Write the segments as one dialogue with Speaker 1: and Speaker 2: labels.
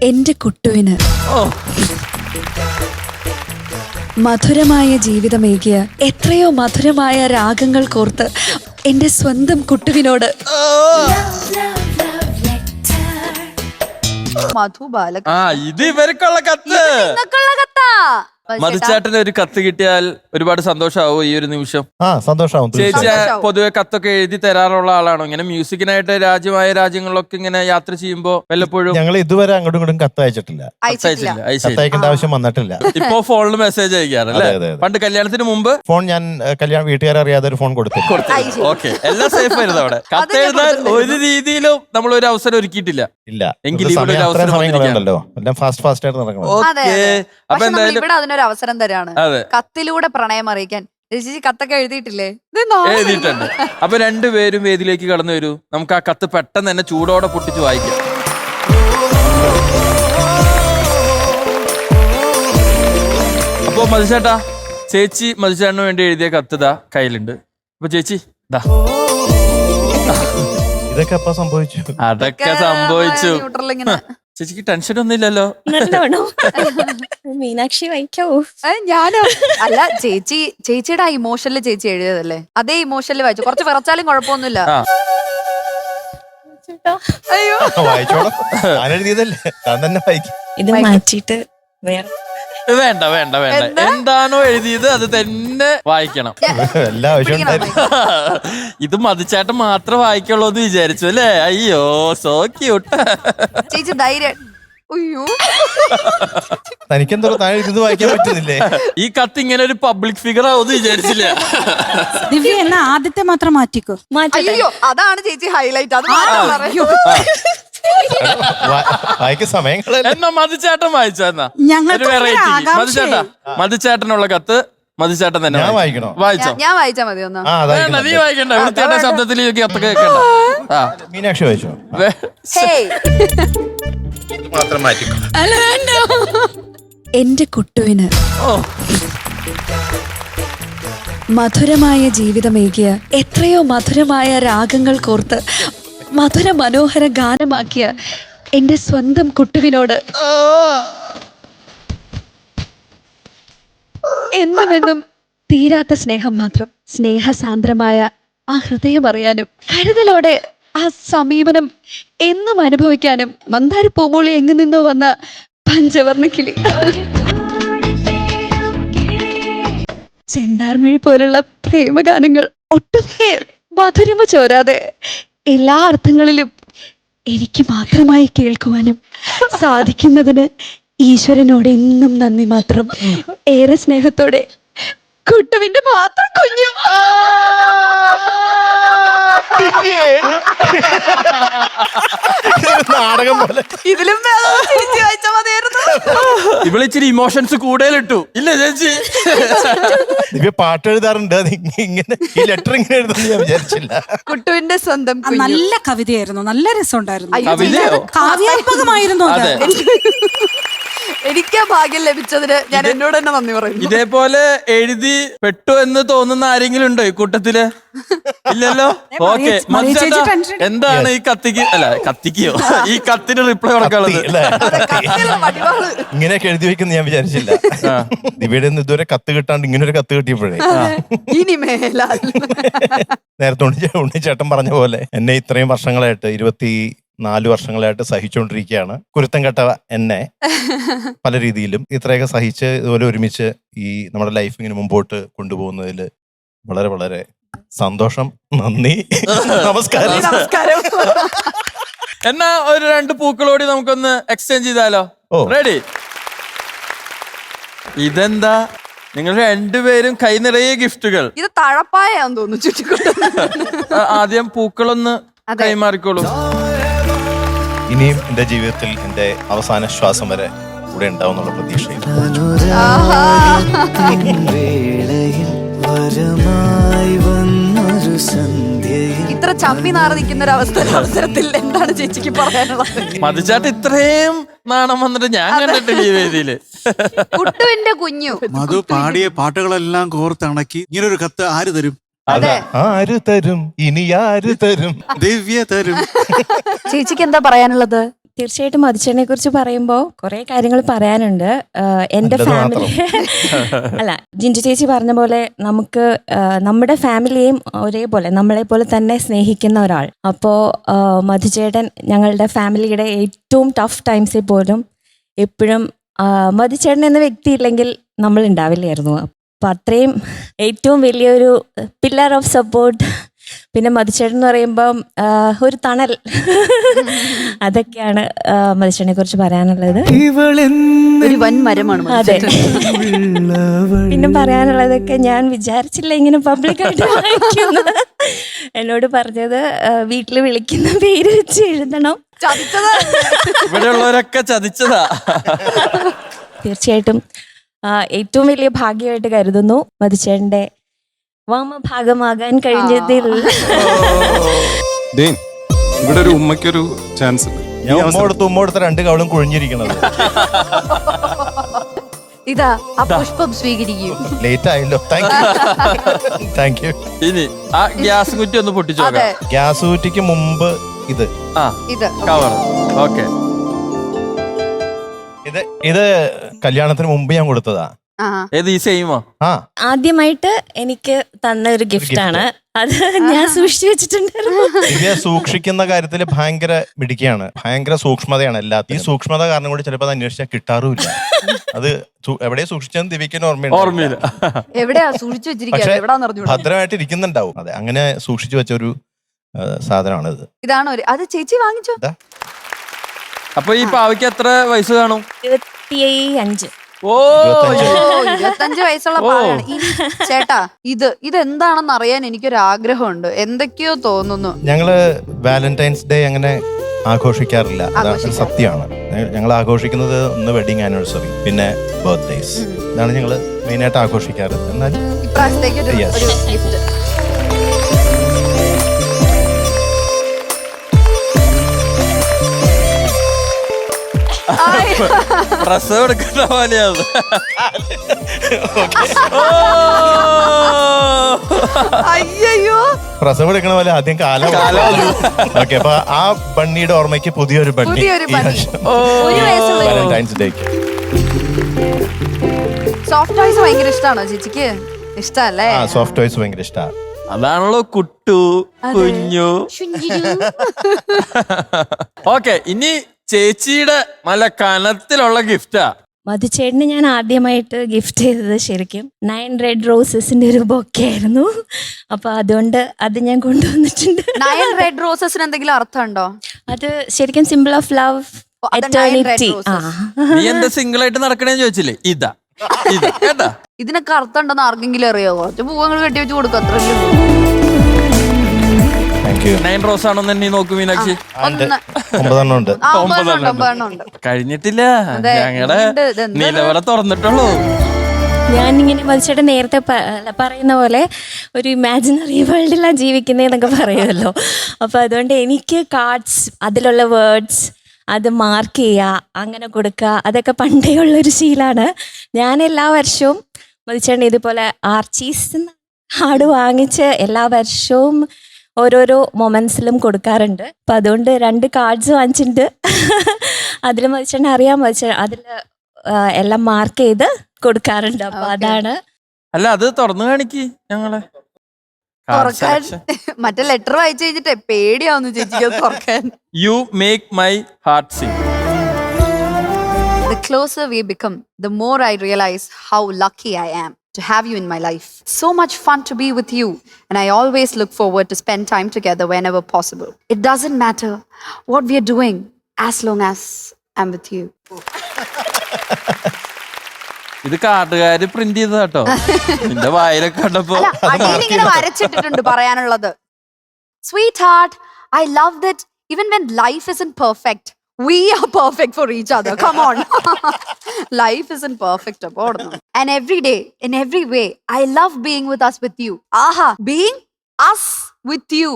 Speaker 1: എന്റെ കുട്ടുവിന് മധുരമായ ജീവിതമേകിയ എത്രയോ മധുരമായ രാഗങ്ങൾ കോർത്ത് എന്റെ സ്വന്തം കുട്ടുവിനോട്
Speaker 2: മധുബാലകൃഷ്ണൻ.
Speaker 3: ഇത് ഇവർക്കുള്ള കത്ത്. മധുചേട്ടന് ഒരു കത്ത് കിട്ടിയാൽ ഒരുപാട് സന്തോഷമാവോ ഈ ഒരു നിമിഷം?
Speaker 4: സന്തോഷമാവും.
Speaker 3: ചേച്ചി പൊതുവെ കത്തൊക്കെ എഴുതി തരാറുള്ള ആളാണോ? ഇങ്ങനെ മ്യൂസിക്കിനായിട്ട് രാജ്യങ്ങളിലൊക്കെ ഇങ്ങനെ യാത്ര ചെയ്യുമ്പോ വല്ലപ്പോഴും?
Speaker 4: ഞങ്ങൾ ഇതുവരെ അങ്ങോട്ടും ഇങ്ങോട്ടും കത്ത് അയച്ചിട്ടില്ല. കത്തയക്കേണ്ട ആവശ്യം വന്നിട്ടില്ല.
Speaker 3: ഇപ്പൊ ഫോണിൽ മെസ്സേജ് അയക്കാറല്ലേ? പണ്ട് കല്യാണത്തിന് മുമ്പ്
Speaker 4: ഫോൺ ഞാൻ വീട്ടുകാരറിയാതെ ഒരു ഫോൺ കൊടുത്തു.
Speaker 3: ഓക്കെ, എല്ലാം സേഫ് ആയിരുന്നു അവിടെ. കത്ത് എഴുതാൻ ഒരു രീതിയിലും നമ്മൾ ഒരു അവസരം ഒരുക്കിയിട്ടില്ല.
Speaker 4: ഇല്ല,
Speaker 3: എങ്കിൽ ഇവിടെ ഒരു അവസരം
Speaker 4: സമയങ്ങളുണ്ടല്ലോ, എല്ലാം ഫാസ്റ്റ് ആയിട്ട് നടക്കണം.
Speaker 3: ഓക്കെ, അപ്പൊ എന്തായാലും
Speaker 2: ഇവിടെ അതിനൊരു അവസരം തരാണ്. കത്തിലൂടെ പ്രണയം അറിയിക്കാൻ. ചേച്ചി കത്തൊക്കെ എഴുതിയിട്ടില്ലേ?
Speaker 3: എഴുതിയിട്ടുണ്ട്. അപ്പൊ രണ്ടുപേരും വേദിയിലേക്ക് കടന്നു വരൂ. നമുക്ക് ആ കത്ത് പെട്ടെന്ന് തന്നെ ചൂടോടെ പൊട്ടിച്ച് വായിക്കാം. അപ്പൊ മധുചേട്ടാ, ചേച്ചി മധുചേട്ടന് വേണ്ടി എഴുതിയ കത്ത് ദാ കയ്യിലുണ്ട്. അപ്പൊ ചേച്ചി ദാ.
Speaker 4: ഇതൊക്കെ അപ്പൊ സംഭവിച്ചു.
Speaker 3: അതൊക്കെ സംഭവിച്ചു. ചേച്ചിക്ക് ടെൻഷൻ ഒന്നും ഇല്ലല്ലോ?
Speaker 1: മീനാക്ഷി വായിക്കാവോ?
Speaker 2: ഞാനോ? അല്ല, ചേച്ചിയുടെ ആ ഇമോഷനിൽ ചേച്ചി എഴുതിയതല്ലേ, അതേ ഇമോഷനിൽ വായിച്ചു. കുറച്ച് വിറച്ചാലും കുഴപ്പമൊന്നുമില്ല. അയ്യോ,
Speaker 4: വായിച്ചോളാം. ഞാൻ എഴുതിയതല്ലേ, ഞാൻ തന്നെ വായിക്കും.
Speaker 1: ഇത് മാറ്റിട്ട് വേറെ
Speaker 3: വേണ്ട വേണ്ട വേണ്ട, എന്താണോ എഴുതിയത് അത് തന്നെ വായിക്കണം.
Speaker 4: എല്ലാ ആവശ്യവും
Speaker 3: ഇത് മധുചേട്ടൻ മാത്രം വായിക്കുള്ളൂ എന്ന് വിചാരിച്ചു അല്ലേ? അയ്യോ, സോ ക്യൂട്ട്.
Speaker 2: ചേച്ചി ധൈര്യം. അയ്യോ,
Speaker 4: തനിക്കെന്തോ താഴെ ഇത് വായിക്കാൻ പറ്റുന്നില്ലേ?
Speaker 3: ഈ കത്ത് ഇങ്ങനെ ഒരു പബ്ലിക് ഫിഗർ ആവുമെന്ന് വിചാരിച്ചില്ല.
Speaker 5: ദിവ്യ എന്നാ ആദ്യത്തെ മാത്രം മാറ്റിക്കോ.
Speaker 2: അയ്യോ, അതാണ് ചേച്ചി ഹൈലൈറ്റ്. അത് മാത്രം പറയൂ.
Speaker 3: എന്നാ മധുചേട്ടൻ വായിച്ചോ. എന്നാ ഒരു വെറൈറ്റി. മധുചേട്ടാ, മധുചേട്ടനുള്ള കത്ത് മധുചേട്ടൻ തന്നെ വായിക്കണോ? വായിച്ചോ.
Speaker 2: ഞാൻ വായിച്ചാ മതി ഒന്ന്.
Speaker 3: വേണ്ട, നീ വായിക്കണ്ട. വൃത്തിയുടെ ശബ്ദത്തിൽ കത്തൊക്കെ കേൾക്കണ്ട.
Speaker 4: മീനാക്ഷി വായിച്ചോ. മാത്രം മാറ്റിക്കോ.
Speaker 1: എന്റെ കുട്ടുവിന് മധുരമായ ജീവിതമേകിയ എത്രയോ മധുരമായ രാഗങ്ങൾ കോർത്ത് മധുര മനോഹര ഗാനമാക്കിയ എന്റെ സ്വന്തം കുട്ടുവിനോട് എന്നുമെന്നും തീരാത്ത സ്നേഹം മാത്രം. സ്നേഹസാന്ദ്രമായ ആ ഹൃദയം അറിയാനും കരുതലോടെ ആ സമീപനം എന്നും അനുഭവിക്കാനും മന്ദാര പൂമൂളി എങ്ങു നിന്നോ വന്ന പഞ്ചവർണ്ണക്കിളി, ചെണ്ടാർമിഴി പോലുള്ള പ്രേമഗാനങ്ങൾ ഒട്ടുമേ മധുരമ ചോരാതെ എല്ലാ അർത്ഥങ്ങളിലും എനിക്ക് മാത്രമായി കേൾക്കുവാനും സാധിക്കുന്നതിന് ഈശ്വരനോട് എന്നും നന്ദി മാത്രം. ഏറെ സ്നേഹത്തോടെ കുട്ടുവിന്റെ മാത്രം കുഞ്ഞു.
Speaker 4: നാടകം പോലെ.
Speaker 2: ഇതിലും വായിച്ചാ മതിയായിരുന്നു.
Speaker 3: ഇവളിച്ചിരി ഇമോഷൻസ് കൂടുതലിട്ടു ഇല്ല ചേച്ചി?
Speaker 4: ദിവ്യ പാട്ട് എഴുതാറുണ്ട്. ഇങ്ങനെ ഈ ലെറ്റർ ഇങ്ങനെ എഴുതുന്നു ഞാൻ വിചാരിച്ചില്ല.
Speaker 2: കുട്ടുവിന്റെ സ്വന്തം
Speaker 5: നല്ല കവിതയായിരുന്നു, നല്ല രസമുണ്ടായിരുന്നു.
Speaker 3: കവിതയോ?
Speaker 5: കാവ്യാത്മകമായിരുന്നു അത്.
Speaker 2: എനിക്ക് ഭാഗ്യം ലഭിച്ചതിന് ഞാൻ എന്നോട് തന്നെ നന്ദി പറയുന്നു.
Speaker 3: ഇതേപോലെ എഴുതി പെട്ടു എന്ന് തോന്നുന്ന ആരെങ്കിലും ഉണ്ടോ ഈ കൂട്ടത്തില്? ഇല്ലല്ലോ. ഓക്കെ, എന്താണ് ഈ കത്തിക്ക് കത്തിക്കോ ഈ കത്തിന് റിപ്ലൈ കൊടുക്കാനുള്ളത്?
Speaker 4: ഇങ്ങനെയൊക്കെ എഴുതി വെക്കുന്ന ഞാൻ വിചാരിച്ചില്ല. ദിവ്യയുടെ ഇതുവരെ കത്ത് കിട്ടാണ്ട് ഇങ്ങനെ ഒരു കത്ത് കിട്ടിയപ്പോഴേ
Speaker 2: ഇനി മേലാൽ.
Speaker 4: നേരത്തെ ഉണ്ണിച്ചേട്ടൻ പറഞ്ഞ പോലെ എന്നെ ഇത്രയും വർഷങ്ങളായിട്ട് 24 വർഷങ്ങളായിട്ട് സഹിച്ചുകൊണ്ടിരിക്കുകയാണ്. കുരുത്തം കെട്ട എന്നെ പല രീതിയിലും ഇത്രയൊക്കെ സഹിച്ച് ഇതുപോലെ ഒരുമിച്ച് ഈ നമ്മുടെ ലൈഫ് ഇങ്ങനെ മുമ്പോട്ട് കൊണ്ടുപോകുന്നതിൽ വളരെ വളരെ സന്തോഷം. നന്ദി, നമസ്കാരം.
Speaker 2: നമസ്കാരം.
Speaker 3: എന്നാ ഒരു 2 പൂക്കളോടി നമുക്കൊന്ന് എക്സ്ചേഞ്ച് ചെയ്താലോ? റെഡി? ഇതെന്താ നിങ്ങൾ രണ്ടുപേരും കൈ നിറയെ ഗിഫ്റ്റുകൾ.
Speaker 2: ഇത് തഴപ്പായാന്ന് തോന്നുന്നു ചുറ്റിക്കൊണ്ട്.
Speaker 3: ആദ്യം പൂക്കളൊന്ന് കൈമാറിക്കോളൂ.
Speaker 4: ഇനിയും എന്റെ ജീവിതത്തിൽ എന്റെ അവസാന ശ്വാസം വരെ കൂടെ ഉണ്ടാവും എന്നുള്ള പ്രതീക്ഷയിൽ.
Speaker 2: ഇത്ര ചമ്മി നാറി നിൽക്കുന്ന ഒരു അവസരത്തിൽ എന്താണ് ചേച്ചിക്ക് പറയാനുള്ളത്?
Speaker 3: മധുചേട്ടൻ ഇത്രയും നാണം വന്നിട്ട് ഞാൻ കണ്ടിട്ടില്ല ഈ വേദിയില്.
Speaker 2: കുട്ടുവിന്റെ കുഞ്ഞു
Speaker 6: മധു പാടിയ പാട്ടുകളെല്ലാം കോർത്തിണക്കി ഇങ്ങനൊരു കത്ത് ആര് തരും?
Speaker 4: ആര് തരും? ഇനി ആര് തരും?
Speaker 6: ദിവ്യ തരും.
Speaker 2: ചേച്ചിക്ക് എന്താ പറയാനുള്ളത്?
Speaker 7: തീർച്ചയായിട്ടും മധുചേട്ടനെ കുറിച്ച് പറയുമ്പോൾ കുറെ കാര്യങ്ങൾ പറയാനുണ്ട്. എൻ്റെ
Speaker 4: നല്ലത്
Speaker 7: ഫാമിലി അല്ല, ജിൻജു ചേച്ചി പറഞ്ഞ പോലെ നമുക്ക് നമ്മുടെ ഫാമിലിയെയും ഒരേപോലെ നമ്മളെ പോലെ തന്നെ സ്നേഹിക്കുന്ന ഒരാൾ. അപ്പോൾ മധുചേട്ടൻ ഞങ്ങളുടെ ഫാമിലിയുടെ ഏറ്റവും ടഫ് ടൈംസിൽ പോലും എപ്പോഴും മധുചേട്ടൻ എന്ന വ്യക്തി ഇല്ലെങ്കിൽ നമ്മൾ ഉണ്ടാവില്ലായിരുന്നു. അപ്പം അത്രയും ഏറ്റവും വലിയൊരു പില്ലർ ഓഫ് സപ്പോർട്ട്. പിന്നെ മധുചേട്ടൻ എന്ന് പറയുമ്പം ഒരു തണൽ. അതൊക്കെയാണ് മധുചേട്ടനെ കുറിച്ച് പറയാനുള്ളത്.
Speaker 2: ഒരു വൻ മരമാണ്
Speaker 7: അതെ. പിന്നെ പറയാനുള്ളതൊക്കെ ഞാൻ വിചാരിച്ചില്ല ഇങ്ങനെ പബ്ലിക്കായിട്ട് വായിക്കുന്നു. എന്നോട് പറഞ്ഞത് വീട്ടിൽ വിളിക്കുന്ന പേര് വെച്ച് എഴുതണം.
Speaker 3: ഇവിടെയുള്ളവരൊക്കെ ചതിച്ചതാ.
Speaker 7: തീർച്ചയായിട്ടും ഏറ്റവും വലിയ ഭാഗ്യമായിട്ട് കരുതുന്നു മധുചേട്ടന്റെ വാമഭാഗമാകാൻ കഴിഞ്ഞതിൽ.
Speaker 8: ഇവിടെ ഒരു ഉമ്മയ്ക്കൊരു ചാൻസ്.
Speaker 4: ഞാൻ ഉമ്മ കൊടുത്ത 2 കവളും കുഴിഞ്ഞിരിക്കണത്.
Speaker 2: ഇതാ ആ പുഷ്പം സ്വീകരിക്കൂ.
Speaker 4: ലേറ്റ് ആയല്ലോ. Thank you.
Speaker 3: ഇനി ആ ഗ്യാസ് കുറ്റി ഒന്ന് പൊട്ടിച്ചു
Speaker 2: അതെ,
Speaker 4: ഗ്യാസ് കുറ്റിക്ക് മുമ്പ് ഇത്
Speaker 2: ഇത്
Speaker 3: കവർ. ഓക്കെ,
Speaker 4: ഇത് കല്യാണത്തിന് മുമ്പ് ഞാൻ കൊടുത്തതാ.
Speaker 3: ഏത് ഈ സെയിമോ?
Speaker 4: ആ,
Speaker 7: ആദ്യമായിട്ട് എനിക്ക് തന്ന ഒരു ഗിഫ്റ്റാണ് അത്. ഞാൻ സൂക്ഷിച്ചു വെച്ചിട്ടുണ്ടായിരുന്നു.
Speaker 4: ദിവ്യ സൂക്ഷിക്കുന്ന കാര്യത്തിൽ ഭയങ്കര മിടുക്കിയാണ്, ഭയങ്കര സൂക്ഷ്മതയാണ് എല്ലാത്തിനും. ഈ സൂക്ഷ്മത കാരണം കൂടി ചിലപ്പോൾ അത് അന്വേഷിച്ചാൽ കിട്ടാറുമില്ല. അത് എവിടെയാ സൂക്ഷിച്ചെന്ന് ദിവ്യക്ക്
Speaker 3: ഓർമ്മയില്ല.
Speaker 2: എവിടെയാ സൂക്ഷിച്ചു വെച്ചിരിക്കുന്നത്? എവിടാന്ന് അറിഞ്ഞൂടാ.
Speaker 4: ഭദ്രമായിട്ട് ഇരിക്കുന്നുണ്ടാവും. അതെ, അങ്ങനെ സൂക്ഷിച്ചു വെച്ച ഒരു സാധനമാണ് ഇത്.
Speaker 2: ഇതാണ് അത് ചേച്ചി വാങ്ങിച്ചോ?
Speaker 3: അപ്പൊ ഈ പാവയ്ക്ക് എത്ര വയസ്സ് കാണും?
Speaker 7: 25.
Speaker 3: ഓ,
Speaker 2: 25 വയസ്സുള്ള പാവാണ്. ഇനി ചേട്ടാ, ഇതെന്താണെന്ന് അറിയാൻ എനിക്കൊരു ആഗ്രഹമുണ്ട്. എന്തൊക്കെയോ തോന്നുന്നു.
Speaker 4: ഞങ്ങള് വാലന്റൈൻസ് ഡേ അങ്ങനെ ആഘോഷിക്കാറില്ല. അതാണ് സത്യമാണ്. ഞങ്ങൾ ആഘോഷിക്കുന്നത് ഒന്ന് വെഡിങ് ആനിവേഴ്സറി, പിന്നെ ബർത്ത്ഡേസ്. ഇതാണ് ഞങ്ങള് മെയിനായിട്ട് ആഘോഷിക്കാറ്. എന്നാൽ
Speaker 2: ഇപ്രാവശ്യത്തേക്ക് ഒരു ഗിഫ്റ്റ്.
Speaker 3: പ്രസവം എടുക്കുന്ന പോലെയാണ്.
Speaker 2: അയ്യോ,
Speaker 4: പ്രസവം എടുക്കണ പോലെ ആദ്യം കാലം. ഓക്കെ, അപ്പൊ ആ ബണ്ണിയുടെ ഓർമ്മയ്ക്ക് പുതിയൊരു ബണ്ണി വാലന്റൈൻസ് ഡേക്ക്.
Speaker 2: സോഫ്റ്റ് ടോയ്സ് ഭയങ്കര ഇഷ്ടമാണോ ചേച്ചിക്ക്? ഇഷ്ടല്ലേ?
Speaker 4: ആ, സോഫ്റ്റ് ടോയ്സ് ഭയങ്കര ഇഷ്ടമാണ്.
Speaker 3: അതാണല്ലോ കുട്ടു കുഞ്ഞു. ഓക്കെ, ഇനി ചേച്ചിയുടെ നല്ല കനത്തിലുള്ള ഗിഫ്റ്റാ.
Speaker 7: മധുചേട്ടന് ഞാൻ ആദ്യമായിട്ട് ഗിഫ്റ്റ് ചെയ്തത് ശരിക്കും 9 റെഡ് റോസസിന്റെ ഒരു ബൊക്കെ ആയിരുന്നു. അപ്പൊ അതുകൊണ്ട് അത് ഞാൻ കൊണ്ടുവന്നിട്ടുണ്ട്.
Speaker 2: 9 റെഡ് റോസസിന് എന്തെങ്കിലും അർത്ഥമുണ്ടോ?
Speaker 7: അത് ശരിക്കും സിമ്പിൾ ഓഫ് ലവ്,
Speaker 2: അത് 9 red
Speaker 7: എറ്റേണിറ്റി.
Speaker 2: roses.
Speaker 3: നീ എന്താ സിംഗിൾ ആയിട്ട് നടക്കണേന്ന് ചോദിച്ചില്ലേ? ഇതാ കേട്ടാ.
Speaker 2: ഇതിനൊക്കെ അർത്ഥം ഉണ്ടെന്ന് ആർക്കെങ്കിലും അറിയോ? കുറച്ച് പൂവങ്ങൾ കെട്ടി വെച്ച് കൊടുക്കും, അത്രയല്ലേ.
Speaker 3: 9 റോസ് ആണോ നീ നോക്കും മീനാക്ഷി?
Speaker 4: 9 ഉണ്ട്.
Speaker 2: 9 ഉണ്ട്.
Speaker 3: കഴിഞ്ഞിട്ടില്ല, ഞങ്ങളുടെ നിലവറ തുറന്നിട്ടുള്ളൂ.
Speaker 7: ഞാനിങ്ങനെ മധുചേട്ടൻ നേരത്തെ പറയുന്ന പോലെ ഒരു ഇമാജിനറി വേൾഡിലാണ് ജീവിക്കുന്നതെന്നൊക്കെ പറയുമല്ലോ. അപ്പോൾ അതുകൊണ്ട് എനിക്ക് കാർഡ്സ്, അതിലുള്ള വേർഡ്സ് അത് മാർക്ക് ചെയ്യുക, അങ്ങനെ കൊടുക്കുക, അതൊക്കെ പണ്ടേ ഉള്ളൊരു ശീലമാണ്. ഞാൻ എല്ലാ വർഷവും മധുചേട്ടൻ ഇതുപോലെ ആർച്ചീസ് ആട് വാങ്ങിച്ച് എല്ലാ വർഷവും ഓരോരോ മൊമെന്റ്സിലും കൊടുക്കാറുണ്ട്. അപ്പം അതുകൊണ്ട് 2 കാർഡ്സ് വാങ്ങിച്ചിട്ടുണ്ട്. അതിൽ മധുചേട്ടൻ അറിയാൻ അതിൽ എല്ലാം മാർക്ക് ചെയ്ത് കൊടുക്കാറുണ്ട്. അപ്പൊ അതാണ്.
Speaker 3: അല്ല, അത് തുറന്നു കാണിക്ക് ഞങ്ങളെ.
Speaker 2: മറ്റേ ലെറ്റർ വായിച്ചു കഴിഞ്ഞിട്ട് പേടിയാവുന്നു ചേച്ചിക്ക് തുറക്കാൻ.
Speaker 3: You make my heart Singh.
Speaker 2: The closer we become, the more I realize how lucky I am to have you in my life. So much fun to be with you, and I always look forward to spend time together whenever possible. It doesn't matter what we are doing as long as I'm with you.
Speaker 3: ഇത് കാട്ടുകാര് print ചെയ്തതാട്ടോ. നിന്റെ വായിലൊക്കെ കണ്ടപ്പോ
Speaker 2: ഇങ്ങനെ വരച്ചിട്ടിട്ടുണ്ട് പറയാനുള്ളത്. Sweetheart, I love that even when life isn't perfect, we are perfect for each other. Come on. Life isn't perfect. And every day, in every way, I love being with us with you. Aha, being us with you.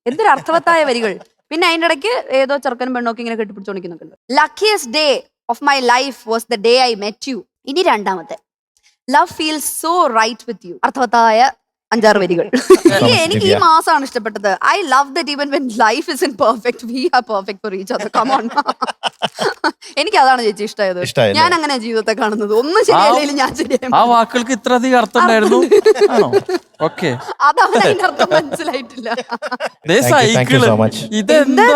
Speaker 2: എന്തൊരു അർത്ഥവത്തായ വരികൾ. പിന്നെ അതിൻ്റെ ഇടയ്ക്ക് ഏതോ ചെറുക്കനും പെണ്ണൊക്കെ ഇങ്ങനെ കെട്ടിപ്പിടിച്ചോണ്ടിരിക്കുന്നുണ്ട്. Luckiest day of my life was the day I met you. ഇനി രണ്ടാമത്തെ, love feels so right with you. അർത്ഥവത്തായ 5-6 വരികൾ. എനിക്ക് ഈ
Speaker 4: ദിവ്യ.
Speaker 2: മാസമാണ് ഇഷ്ടപ്പെട്ടത്. I love that even when life is imperfect we are perfect for each other. Come on. എനിക്ക് അതാണ് ചേച്ചി ഇഷ്ടമായത്.
Speaker 4: ഇഷ്ടായല്ലേ?
Speaker 2: ഞാൻ അങ്ങനെ ജീവിതത്തെ കാണുന്നത്. ഒന്നും ശരിയല്ലെങ്കിലും ഞാൻ ശരിയായി.
Speaker 3: ആ വാക്കുകൾക്ക് ഇത്ര അധികം അർത്ഥം ഉണ്ടായിരുന്നു. ആണോ? ഓക്കെ.
Speaker 2: അതവൻ അതിന്റെ അർത്ഥം മനസ്സിലായിട്ടില്ല.
Speaker 3: ദേ
Speaker 4: Thank you
Speaker 3: cycle.
Speaker 4: so much.
Speaker 3: ഇതെന്താ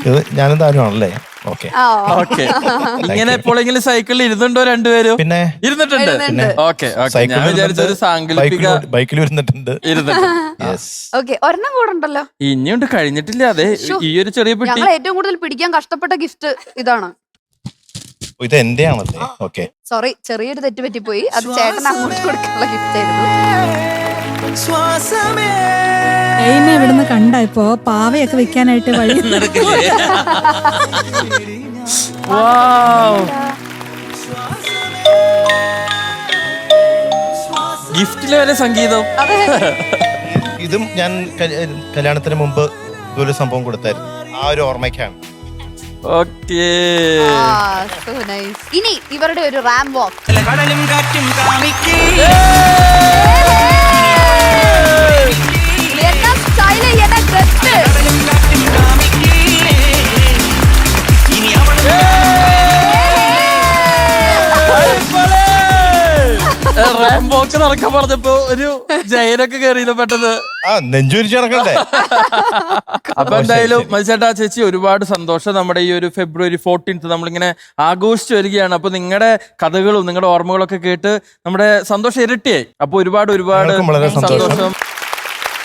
Speaker 4: ഇത് ഞാനും താനും ആണല്ലേ? ഓക്കെ.
Speaker 2: ആ,
Speaker 3: ഓക്കെ. ഇങ്ങനെ എപ്പോഴെങ്കിലും സൈക്കിളിൽ ഇരുന്നുണ്ടോ രണ്ടുപേരും?
Speaker 4: പിന്നെ
Speaker 3: ഇരുന്നിട്ടുണ്ട്.
Speaker 2: ഇരുന്നിട്ടുണ്ട്.
Speaker 3: Okay okay. ഞാൻ വിചാരിച്ച ഒരു സാങ്കല്പിക
Speaker 4: ബൈക്കിൽ വരുന്നിട്ടുണ്ട്.
Speaker 3: ഇരുന്നിട്ടുണ്ട്.
Speaker 4: യെസ്.
Speaker 2: ഓക്കെ, ഒരെണ്ണം കൂടെ ഉണ്ടല്ലോ.
Speaker 3: ഇനിയുണ്ട്, കഴിഞ്ഞിട്ടില്ല. അതെ, ഈ ഒരു ചെറിയ പെട്ടി.
Speaker 2: ഞങ്ങൾ ഏറ്റവും കൂടുതൽ പിടിക്കാൻ കഷ്ടപ്പെട്ട ഗിഫ്റ്റ് ഇതാണ്.
Speaker 4: ഇത് എന്റെ ആണല്ലേ? ഓക്കെ.
Speaker 2: സോറി, ചെറിയൊരു തെറ്റ് പറ്റിപ്പോയി. അത് ചേട്ടൻ അങ്ങോട്ട് കൊടുക്കാനുള്ള ഗിഫ്റ്റ് ആയിരുന്നു.
Speaker 5: എന്നെ ഇവിടുന്ന് കണ്ട ഇപ്പോ പാവയൊക്കെ വെക്കാനായിട്ട് വഴി
Speaker 3: ഗിഫ്റ്റിലെ വരെ സംഗീതം.
Speaker 2: അതെ.
Speaker 4: ഇതും ഞാൻ കല്യാണത്തിന് മുമ്പ് ഇതൊരു സംഭവം കൊടുത്തായിരുന്നു. ആ ഒരു ഓർമ്മയ്ക്കാണ്.
Speaker 3: ഓക്കേ.
Speaker 2: So nice. ഇനി ഇവരുടെ ഒരു റാം വാക്ക്. എന്നാ സ്റ്റൈല്, എന്നാ ഡ്രസ്.
Speaker 3: റാംബോക്ക് നടക്കാൻ പറഞ്ഞപ്പോ ഒരു ജയനൊക്കെ കേറിയില്ല പെട്ടെന്ന്.
Speaker 4: ആ നെഞ്ചുരിച്ച് നടക്കണ്ടേ?
Speaker 3: അപ്പൊ എന്തായാലും മത്സേട്ടാ, ചേച്ചി ഒരുപാട് സന്തോഷം. നമ്മുടെ ഈ ഒരു February 14th നമ്മളിങ്ങനെ ആഘോഷിച്ചു വരികയാണ്. അപ്പൊ നിങ്ങളുടെ കഥകളും നിങ്ങളുടെ ഓർമ്മകളൊക്കെ കേട്ട് നമ്മുടെ സന്തോഷം ഇരട്ടിയായി. അപ്പൊ ഒരുപാട്
Speaker 4: ഞങ്ങൾക്കും വളരെ സന്തോഷം.
Speaker 3: സന്തോഷം.